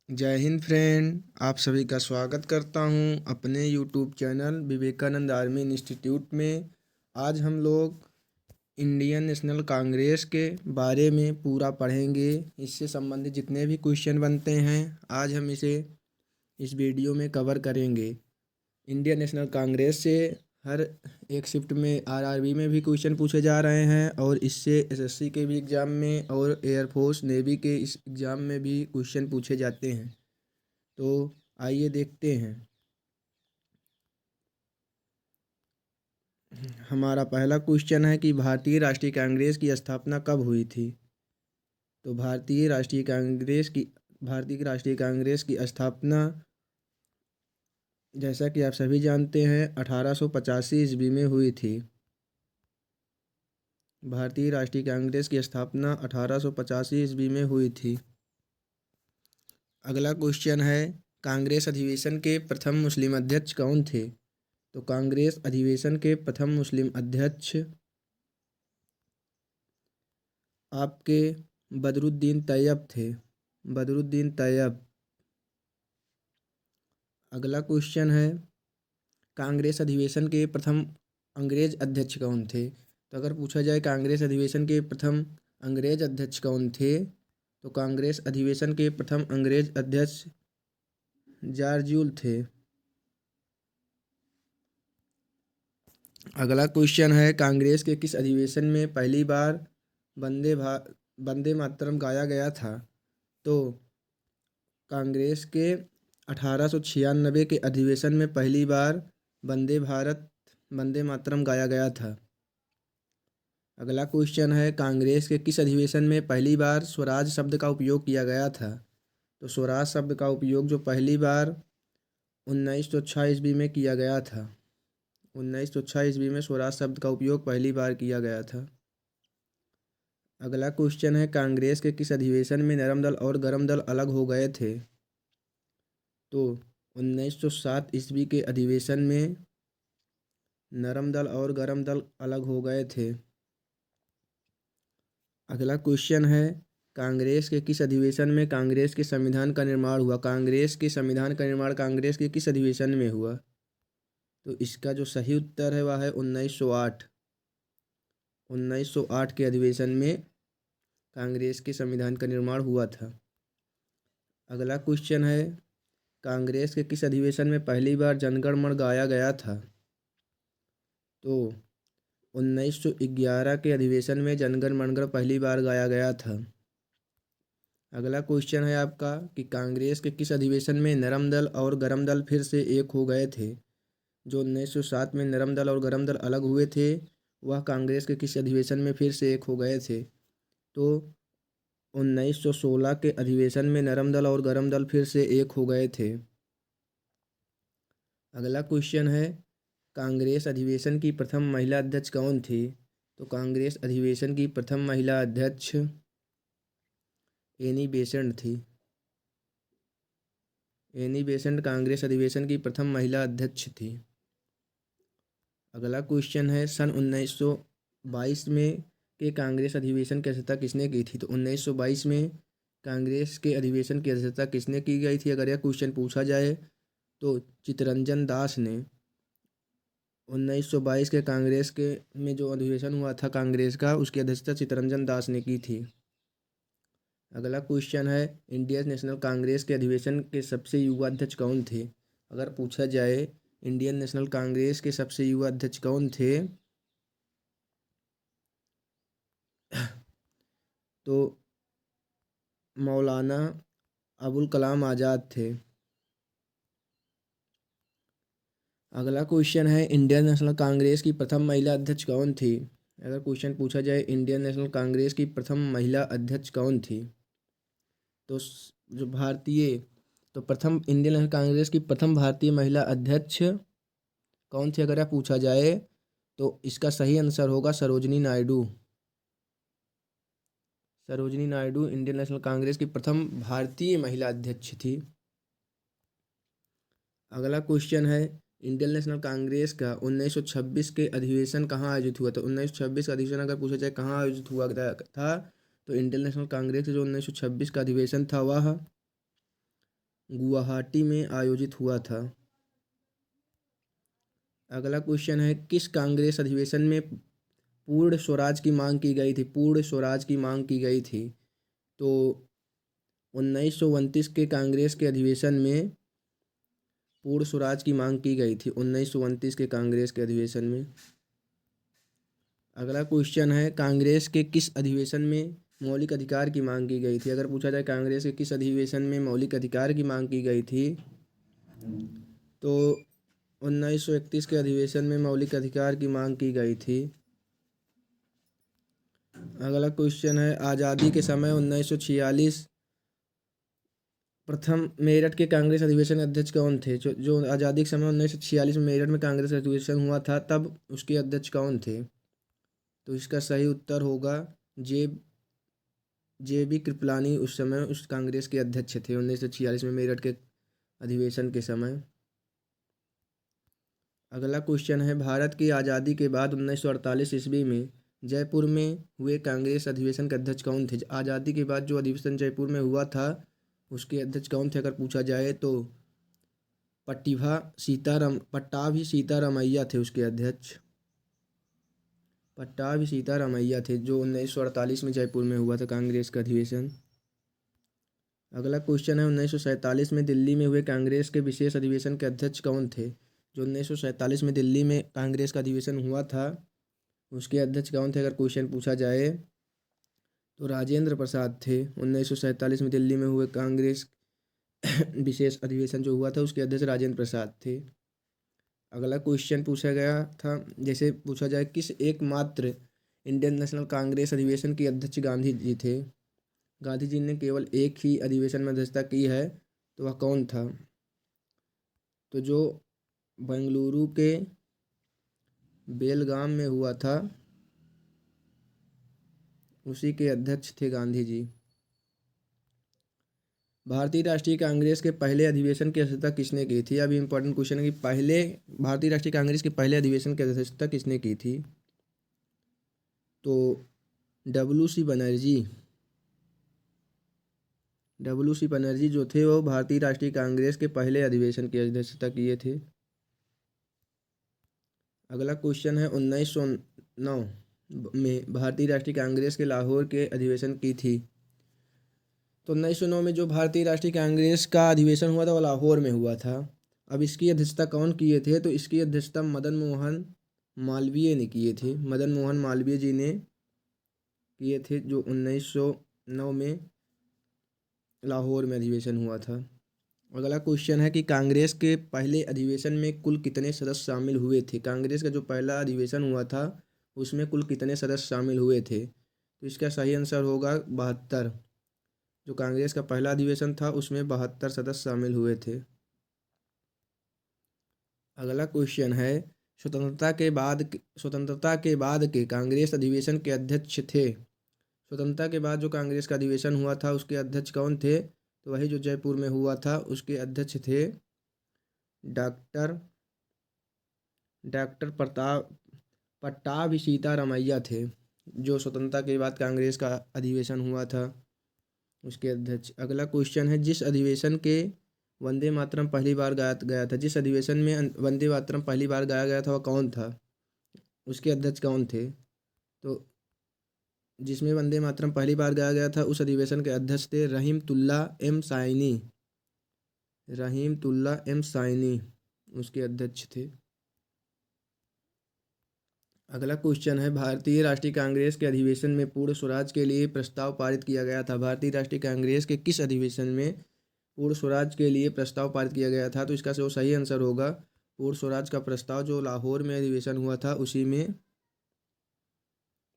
जय हिंद फ्रेंड। आप सभी का स्वागत करता हूं अपने YouTube channel Vivekananda army institute में। आज हम लोग इंडियन नेशनल कांग्रेस के बारे में पूरा पढ़ेंगे। इससे संबंधित जितने भी क्वेश्चन बनते हैं आज हम इसे इस वीडियो में कवर करेंगे। इंडियन नेशनल कांग्रेस से हर एक शिफ्ट में आरआरबी में भी क्वेश्चन पूछे जा रहे हैं और इससे एसएससी के भी एग्ज़ाम में और एयरफोर्स नेवी के इस एग्ज़ाम में भी क्वेश्चन पूछे जाते हैं। तो आइए देखते हैं। हमारा पहला क्वेश्चन है कि भारतीय राष्ट्रीय कांग्रेस की स्थापना कब हुई थी। तो भारतीय राष्ट्रीय कांग्रेस की स्थापना जैसा कि आप सभी जानते हैं 1885 ईस्वी में हुई थी। भारतीय राष्ट्रीय कांग्रेस की स्थापना 1885 ईस्वी में हुई थी। अगला क्वेश्चन है कांग्रेस अधिवेशन के प्रथम मुस्लिम अध्यक्ष कौन थे। तो कांग्रेस अधिवेशन के प्रथम मुस्लिम अध्यक्ष आपके बदरुद्दीन तैयब थे। बदरुद्दीन तैयब। अगला क्वेश्चन है कांग्रेस अधिवेशन के प्रथम अंग्रेज अध्यक्ष कौन थे। तो अगर पूछा जाए कांग्रेस अधिवेशन के प्रथम अंग्रेज अध्यक्ष कौन थे तो कांग्रेस अधिवेशन के प्रथम अंग्रेज अध्यक्ष जॉर्ज थे। अगला क्वेश्चन है कांग्रेस के किस अधिवेशन में पहली बार वंदे मातरम गाया गया था। तो कांग्रेस के 1896 के अधिवेशन में पहली बार वंदे मातरम गाया गया था। अगला क्वेश्चन है कांग्रेस के किस अधिवेशन में पहली बार स्वराज शब्द का उपयोग किया गया था। तो स्वराज शब्द का उपयोग जो पहली बार 1906 ईस्वी में किया गया था। 1906 ईस्वी में स्वराज शब्द का उपयोग पहली बार किया गया था। अगला क्वेश्चन है कांग्रेस के किस अधिवेशन में नरम दल और गरम दल अलग हो गए थे। तो 1907 ईस्वी के अधिवेशन में नरम दल और गरम दल अलग हो गए थे। अगला क्वेश्चन है कांग्रेस के किस अधिवेशन में कांग्रेस के संविधान का निर्माण हुआ। कांग्रेस के संविधान का निर्माण कांग्रेस के किस अधिवेशन में हुआ। तो इसका जो सही उत्तर है वह है 1908। 1908 के अधिवेशन में कांग्रेस के संविधान का निर्माण हुआ था। अगला क्वेश्चन है कांग्रेस के किस अधिवेशन में पहली बार जनगण मन गाया गया था। तो 1911 के अधिवेशन में जनगण मन पहली बार गाया गया था। अगला क्वेश्चन है आपका कि कांग्रेस के किस अधिवेशन में नरम दल और गरम दल फिर से एक हो गए थे। जो 1907 में नरम दल और गरम दल अलग हुए थे वह कांग्रेस के किस अधिवेशन में फिर से एक हो गए थे। तो 1916 के अधिवेशन में नरम दल और गरम दल फिर से एक हो गए थे। अगला क्वेश्चन है कांग्रेस अधिवेशन की प्रथम महिला अध्यक्ष कौन थी। तो कांग्रेस अधिवेशन की प्रथम महिला अध्यक्ष एनी बेसेंट थी। एनी बेसेंट कांग्रेस अधिवेशन की प्रथम महिला अध्यक्ष थी। अगला क्वेश्चन है सन 1922 में के कांग्रेस अधिवेशन की अध्यक्षता किसने की थी। तो 1922 में कांग्रेस के अधिवेशन की अध्यक्षता किसने की गई थी। अगर यह क्वेश्चन पूछा जाए तो चित्तरंजन दास ने 1922 के कांग्रेस के में जो अधिवेशन हुआ था कांग्रेस का उसकी अध्यक्षता चित्तरंजन दास ने की थी। अगला क्वेश्चन है इंडियन नेशनल कांग्रेस के अधिवेशन के सबसे युवा अध्यक्ष कौन थे। अगर पूछा जाए इंडियन नेशनल कांग्रेस के सबसे युवा अध्यक्ष कौन थे तो मौलाना अबुल कलाम आज़ाद थे। अगला क्वेश्चन है इंडियन नेशनल कांग्रेस की प्रथम महिला अध्यक्ष कौन थी। अगर क्वेश्चन पूछा जाए इंडियन नेशनल कांग्रेस की प्रथम महिला अध्यक्ष कौन थी तो जो भारतीय तो प्रथम इंडियन नेशनल कांग्रेस की प्रथम भारतीय महिला अध्यक्ष कौन थी। अगर यह पूछा जाए तो इसका सही आंसर होगा सरोजिनी नायडू। सरोजिनी नायडू इंडियन नेशनल कांग्रेस की प्रथम भारतीय महिला अध्यक्ष थी। अगला क्वेश्चन है इंडियन नेशनल कांग्रेस का 1926 के अधिवेशन कहाँ आयोजित हुआ। तो 1926 का अधिवेशन अगर पूछा जाए कहाँ आयोजित हुआ था तो इंडियन नेशनल कांग्रेस का जो 1926 का अधिवेशन था वह गुवाहाटी में आयोजित हुआ था। अगला क्वेश्चन है, किस कांग्रेस अधिवेशन में पूर्ण स्वराज की मांग की गई थी? पूर्ण स्वराज की मांग की गई थी। तो 1929 के कांग्रेस के अधिवेशन में पूर्ण स्वराज की मांग की गई थी, 1929 के कांग्रेस के अधिवेशन में। अगला क्वेश्चन है, कांग्रेस के किस अधिवेशन में मौलिक अधिकार की मांग की गई थी? अगर पूछा जाए कांग्रेस के किस अधिवेशन में मौलिक अधिकार की मांग की गई थी, तो 1931 के अधिवेशन में मौलिक अधिकार की मांग की गई थी। अगला क्वेश्चन है, आज़ादी के समय 1946 प्रथम मेरठ के कांग्रेस अधिवेशन अध्यक्ष कौन थे? जो आज़ादी के समय 1946 में मेरठ में कांग्रेस अधिवेशन हुआ था, तब उसके अध्यक्ष कौन थे? तो इसका सही उत्तर होगा जे बी कृपलानी। उस समय उस कांग्रेस के अध्यक्ष थे 1946 में मेरठ के अधिवेशन के समय। अगला क्वेश्चन है, भारत की आज़ादी के बाद 1948 ईस्वी में जयपुर में हुए कांग्रेस अधिवेशन के अध्यक्ष कौन थे? आज़ादी के बाद जो अधिवेशन जयपुर में हुआ था, उसके अध्यक्ष कौन थे? अगर पूछा जाए तो पट्टाभी सीतारामैया थे उसके अध्यक्ष। पट्टाभी सीतारामैया थे, जो 1948 में जयपुर में हुआ था कांग्रेस का अधिवेशन। अगला क्वेश्चन है, 1947 में दिल्ली में हुए कांग्रेस के विशेष अधिवेशन के अध्यक्ष कौन थे? जो 1947 में दिल्ली में कांग्रेस का अधिवेशन हुआ था, उसके अध्यक्ष कौन थे? अगर क्वेश्चन पूछा जाए तो राजेंद्र प्रसाद थे। 1947 में दिल्ली में हुए कांग्रेस विशेष अधिवेशन जो हुआ था, उसके अध्यक्ष राजेंद्र प्रसाद थे। अगला क्वेश्चन पूछा गया था, जैसे पूछा जाए, किस एकमात्र इंडियन नेशनल कांग्रेस अधिवेशन के अध्यक्ष गांधी जी थे? गांधी जी ने केवल एक ही अधिवेशन में अध्यक्षता की है, तो वह कौन था? तो जो बेंगलुरु के बेलगाम में हुआ था, उसी के अध्यक्ष थे गांधी जी। भारतीय राष्ट्रीय कांग्रेस के पहले अधिवेशन की अध्यक्षता किसने की थी? अभी इंपॉर्टेंट क्वेश्चन है कि पहले भारतीय राष्ट्रीय कांग्रेस के पहले अधिवेशन की अध्यक्षता किसने की थी? तो डब्ल्यू सी बनर्जी जो थे, वो भारतीय राष्ट्रीय कांग्रेस के पहले अधिवेशन की अध्यक्षता किए थे। अगला क्वेश्चन है, 1909 में भारतीय राष्ट्रीय कांग्रेस के लाहौर के अधिवेशन की थी। तो 1909 में जो भारतीय राष्ट्रीय कांग्रेस का अधिवेशन हुआ था, वो लाहौर में हुआ था। अब इसकी अध्यक्षता कौन किए थे? तो इसकी अध्यक्षता मदन मोहन मालवीय ने किए थे। मदन मोहन मालवीय जी ने किए थे, जो 1909 में लाहौर में अधिवेशन हुआ था। अगला क्वेश्चन है कि कांग्रेस के पहले अधिवेशन में कुल कितने सदस्य शामिल हुए थे? कांग्रेस का जो पहला अधिवेशन हुआ था, उसमें कुल कितने सदस्य शामिल हुए थे? तो इसका सही आंसर होगा 72। जो कांग्रेस का पहला अधिवेशन था, उसमें 72 सदस्य शामिल हुए थे। अगला क्वेश्चन है, स्वतंत्रता के बाद के कांग्रेस अधिवेशन के अध्यक्ष थे। स्वतंत्रता के बाद जो कांग्रेस का अधिवेशन हुआ था, उसके अध्यक्ष कौन थे? तो वही जो जयपुर में हुआ था, उसके अध्यक्ष थे डॉक्टर डॉक्टर पट्टाभी सीतारामैया थे, जो स्वतंत्रता के बाद कांग्रेस का अधिवेशन हुआ था, उसके अध्यक्ष। अगला क्वेश्चन है, जिस अधिवेशन के वंदे मातरम पहली बार गाया गया था, जिस अधिवेशन में वंदे मातरम पहली बार गाया गया था, वह कौन था? उसके अध्यक्ष कौन थे? तो जिसमें वंदे मातरम पहली बार गाया गया था, उस अधिवेशन के अध्यक्ष थे रहीमतुल्ला एम साइनी उसके अध्यक्ष थे। अगला क्वेश्चन है, भारतीय राष्ट्रीय कांग्रेस के अधिवेशन में पूर्ण स्वराज के लिए प्रस्ताव पारित किया गया था। भारतीय राष्ट्रीय कांग्रेस के किस अधिवेशन में पूर्ण स्वराज के लिए प्रस्ताव पारित किया गया था? तो इसका जो सही आंसर होगा, पूर्ण स्वराज का प्रस्ताव जो लाहौर में अधिवेशन हुआ था, उसी में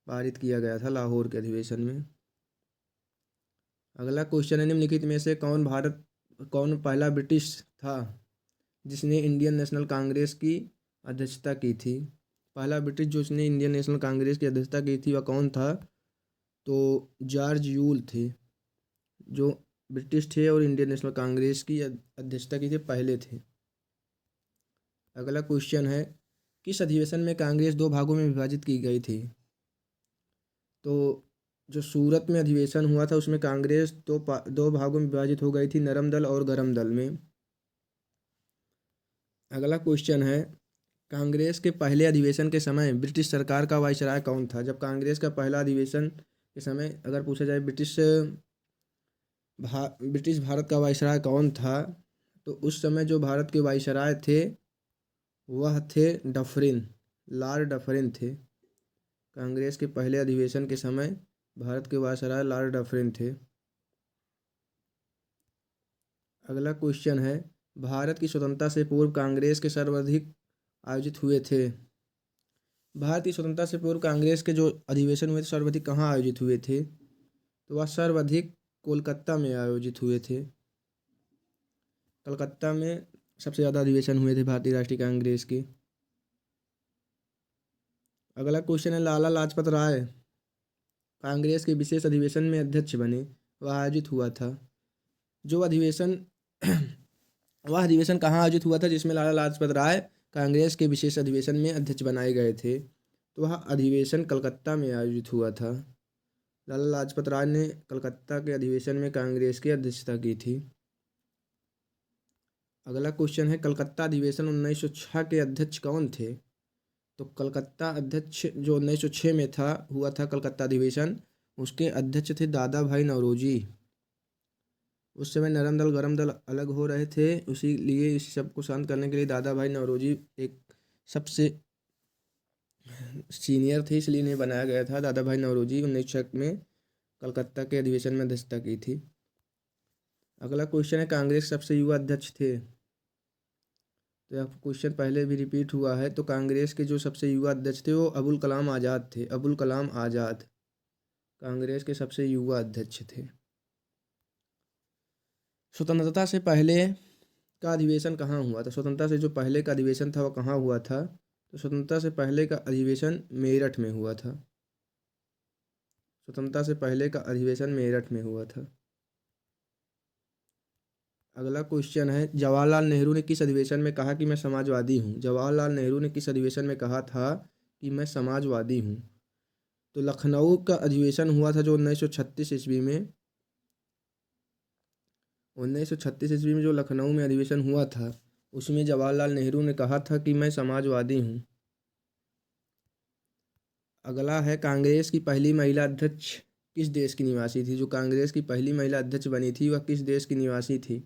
पारित किया गया था, लाहौर के अधिवेशन में। अगला क्वेश्चन है, निम्नलिखित में से कौन पहला ब्रिटिश था जिसने इंडियन नेशनल कांग्रेस की अध्यक्षता की थी? पहला ब्रिटिश जो उसने इंडियन नेशनल कांग्रेस की अध्यक्षता की थी, वह कौन था? तो जॉर्ज यूल थे, जो ब्रिटिश थे और इंडियन नेशनल कांग्रेस की अध्यक्षता की थी, पहले थे। अगला क्वेश्चन है, किस अधिवेशन में कांग्रेस दो भागों में विभाजित की गई थी? तो जो सूरत में अधिवेशन हुआ था उसमें कांग्रेस दो भागों में विभाजित हो गई थी, नरम दल और गरम दल में। अगला क्वेश्चन है, कांग्रेस के पहले अधिवेशन के समय ब्रिटिश सरकार का वाइसराय कौन था? जब कांग्रेस का पहला अधिवेशन के समय अगर पूछा जाए ब्रिटिश भारत का वाइसराय कौन था, तो उस समय जो भारत के वाइसराय थे वह थे डफरिन, लॉर्ड डफरिन थे। कांग्रेस के पहले अधिवेशन के समय भारत के वायसराय लॉर्ड डफरिन थे। अगला क्वेश्चन है, भारत की स्वतंत्रता से पूर्व कांग्रेस के सर्वाधिक आयोजित हुए थे? भारत की स्वतंत्रता से पूर्व कांग्रेस के जो अधिवेशन हुए थे सर्वाधिक कहाँ आयोजित हुए थे? तो वह सर्वाधिक कोलकाता में आयोजित हुए थे। कलकत्ता में सबसे ज़्यादा अधिवेशन हुए थे भारतीय राष्ट्रीय कांग्रेस के। अगला क्वेश्चन है, लाला लाजपत राय कांग्रेस के विशेष अधिवेशन में अध्यक्ष बने, वह आयोजित हुआ था। जो अधिवेशन वह अधिवेशन कहाँ आयोजित हुआ था जिसमें लाला लाजपत राय कांग्रेस के विशेष अधिवेशन में अध्यक्ष बनाए गए थे? तो वह अधिवेशन कलकत्ता में आयोजित हुआ था। लाला लाजपत राय ने कलकत्ता के अधिवेशन में कांग्रेस की अध्यक्षता की थी। अगला क्वेश्चन है, कलकत्ता अधिवेशन 1906 के अध्यक्ष कौन थे? तो कलकत्ता अध्यक्ष जो 1906 में हुआ था कलकत्ता अधिवेशन, उसके अध्यक्ष थे दादा भाई नौरोजी। उस समय नरम दल गरम दल अलग हो रहे थे, उसी लिए इस सबको शांत करने के लिए दादा भाई नौरोजी एक सबसे सीनियर थे, इसलिए इन्हें बनाया गया था। दादा भाई नौरोजी 1906 में कलकत्ता के अधिवेशन में अध्यक्षता की थी। अगला क्वेश्चन है, कांग्रेस के सबसे युवा अध्यक्ष थे? तो यह क्वेश्चन पहले भी रिपीट हुआ है। तो कांग्रेस के जो सबसे युवा अध्यक्ष थे वो अबुल कलाम आज़ाद थे। अबुल कलाम आज़ाद कांग्रेस के सबसे युवा अध्यक्ष थे। स्वतंत्रता से पहले का अधिवेशन कहाँ हुआ था? स्वतंत्रता से जो पहले का अधिवेशन था वह कहाँ हुआ था? तो स्वतंत्रता से पहले का अधिवेशन मेरठ में हुआ था। स्वतंत्रता से पहले का अधिवेशन मेरठ में हुआ था। अगला क्वेश्चन है, जवाहरलाल नेहरू ने किस अधिवेशन में कहा कि मैं समाजवादी हूँ? जवाहरलाल नेहरू ने किस अधिवेशन में कहा था कि मैं समाजवादी हूँ? तो लखनऊ का अधिवेशन हुआ था जो 1936 ईस्वी में। 1936 ईस्वी में जो लखनऊ में अधिवेशन हुआ था उसमें जवाहरलाल नेहरू ने कहा था कि मैं समाजवादी हूँ। अगला है, कांग्रेस की पहली महिला अध्यक्ष किस देश की निवासी थी? जो कांग्रेस की पहली महिला अध्यक्ष बनी थी वह किस देश की निवासी थी?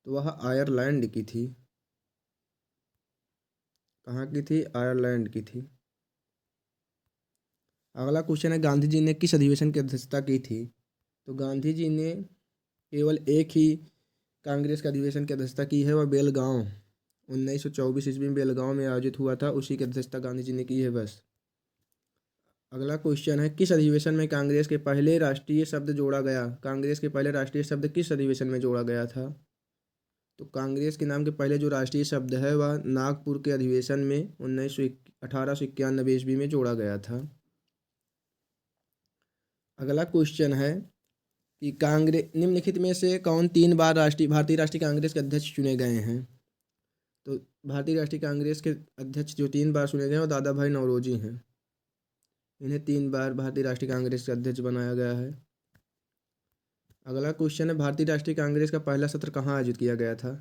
तो वह आयरलैंड की थी। कहाँ की थी? आयरलैंड की थी। अगला क्वेश्चन है, गांधी जी ने किस अधिवेशन की अध्यक्षता की थी? तो गांधी जी ने केवल एक ही कांग्रेस के अधिवेशन की अध्यक्षता की है, वह बेलगांव 1924 ईस्वी में बेलगांव में आयोजित हुआ था, उसी की अध्यक्षता गांधी जी ने की है बस। अगला क्वेश्चन है, किस अधिवेशन में कांग्रेस के पहले राष्ट्रीय शब्द जोड़ा गया? कांग्रेस के पहले राष्ट्रीय शब्द किस अधिवेशन में जोड़ा गया था? तो कांग्रेस के नाम के पहले जो राष्ट्रीय शब्द है वह नागपुर के अधिवेशन में 1891 ईस्वी में जोड़ा गया था। अगला क्वेश्चन है कि कांग्रेस निम्नलिखित में से कौन 3 बार भारतीय राष्ट्रीय कांग्रेस के अध्यक्ष चुने गए हैं? तो भारतीय राष्ट्रीय कांग्रेस के अध्यक्ष जो 3 बार चुने गए हैं वो दादा भाई नौरोजी हैं। इन्हें 3 बार भारतीय राष्ट्रीय कांग्रेस के अध्यक्ष बनाया गया है। अगला क्वेश्चन है, भारतीय राष्ट्रीय कांग्रेस का पहला सत्र कहाँ आयोजित किया गया था?